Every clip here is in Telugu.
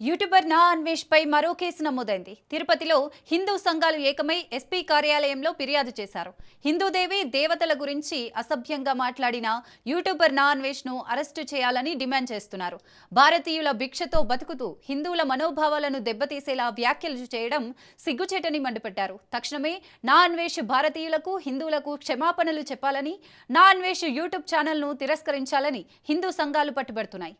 యూట్యూబర్ నా అన్వేష్ పై మరో కేసు నమోదైంది. తిరుపతిలో హిందూ సంఘాలు ఏకమై ఎస్పీ కార్యాలయంలో ఫిర్యాదు చేశారు. హిందూదేవి దేవతల గురించి అసభ్యంగా మాట్లాడిన యూట్యూబర్ నా అన్వేష్ ను అరెస్టు చేయాలని డిమాండ్ చేస్తున్నారు. భారతీయుల భిక్షతో బతుకుతూ హిందువుల మనోభావాలను దెబ్బతీసేలా వ్యాఖ్యలు చేయడం సిగ్గుచేటని మండిపడ్డారు. తక్షణమే నా అన్వేష్ భారతీయులకు హిందువులకు క్షమాపణలు చెప్పాలని, నా అన్వేష్ యూట్యూబ్ ఛానల్ ను తిరస్కరించాలని హిందూ సంఘాలు పట్టుబడుతున్నాయి.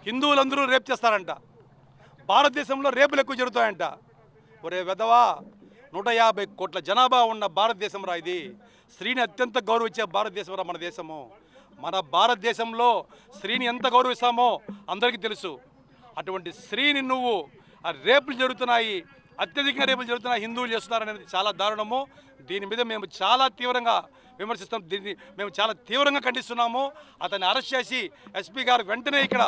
హిందువులందరూ రేప్ చేస్తారంట. భారతదేశంలో రేపులు ఎక్కువ జరుగుతాయంట. ఒరే వెధవా, 150 కోట్ల జనాభా ఉన్న భారతదేశం రా ఇది. స్త్రీని అత్యంత గౌరవించే భారతదేశం రా మన దేశము. మన భారతదేశంలో స్త్రీని ఎంత గౌరవిస్తామో అందరికీ తెలుసు. అటువంటి స్త్రీని నువ్వు రేపులు జరుగుతున్నాయి, అత్యధికంగా రేపులు జరుగుతున్నాయి, హిందువులు చేస్తున్నారనేది చాలా దారుణము. దీని మీద మేము చాలా తీవ్రంగా విమర్శిస్తాం. దీన్ని మేము చాలా తీవ్రంగా ఖండిస్తున్నాము. అతన్ని అరెస్ట్ చేసి ఎస్పీ గారు వెంటనే ఇక్కడ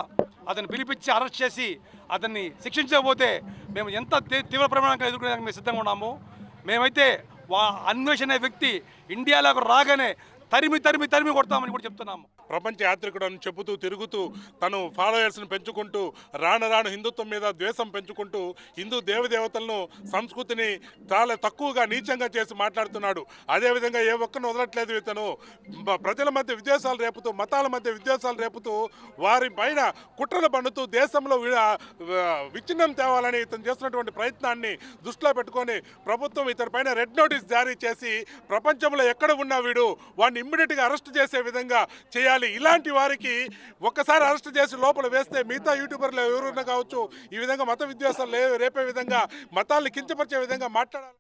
అతన్ని పిలిపించి అరెస్ట్ చేసి అతన్ని శిక్షించకపోతే మేము ఎంత తీవ్ర ప్రమాణంగా ఎదుర్కొనేందుకు మేము సిద్ధంగా ఉన్నాము. మేమైతే అన్వేషణ వ్యక్తి ఇండియాలోకి రాగానే తరిమి తరిమి తరిమి కొడతామని కూడా చెప్తున్నాము. ప్రపంచ యాత్రికుడు అని చెబుతూ తిరుగుతూ తను ఫాలోయర్స్ని పెంచుకుంటూ రాను హిందుత్వం మీద ద్వేషం పెంచుకుంటూ హిందూ దేవదేవతలను సంస్కృతిని చాలా తక్కువగా నీచంగా చేసి మాట్లాడుతున్నాడు. అదేవిధంగా ఏ ఒక్కరిని వదలట్లేదు. ఇతను ప్రజల మధ్య విద్వేషాలు రేపుతూ, మతాల మధ్య విద్వేషాలు రేపుతూ వారి పైన కుట్రలు పన్నుతూ దేశంలో విచ్ఛిన్నం తేవాలని ఇతను చేస్తున్నటువంటి ప్రయత్నాన్ని దృష్టిలో పెట్టుకొని ప్రభుత్వం ఇతని పైన రెడ్ నోటీస్ జారీ చేసి ప్రపంచంలో ఎక్కడ ఉన్నా వీడు వాడిని ఇమ్మీడియట్గా అరెస్ట్ చేసే విధంగా చేయాలి. ఇలాంటి వారికి ఒక్కసారి అరెస్ట్ చేసి లోపల వేస్తే మిగతా యూట్యూబర్లు ఎవరైనా కావచ్చు ఈ విధంగా మత విద్వేషాలు రేపే విధంగా, మతాల్ని కించపరిచే విధంగా మాట్లాడాలి.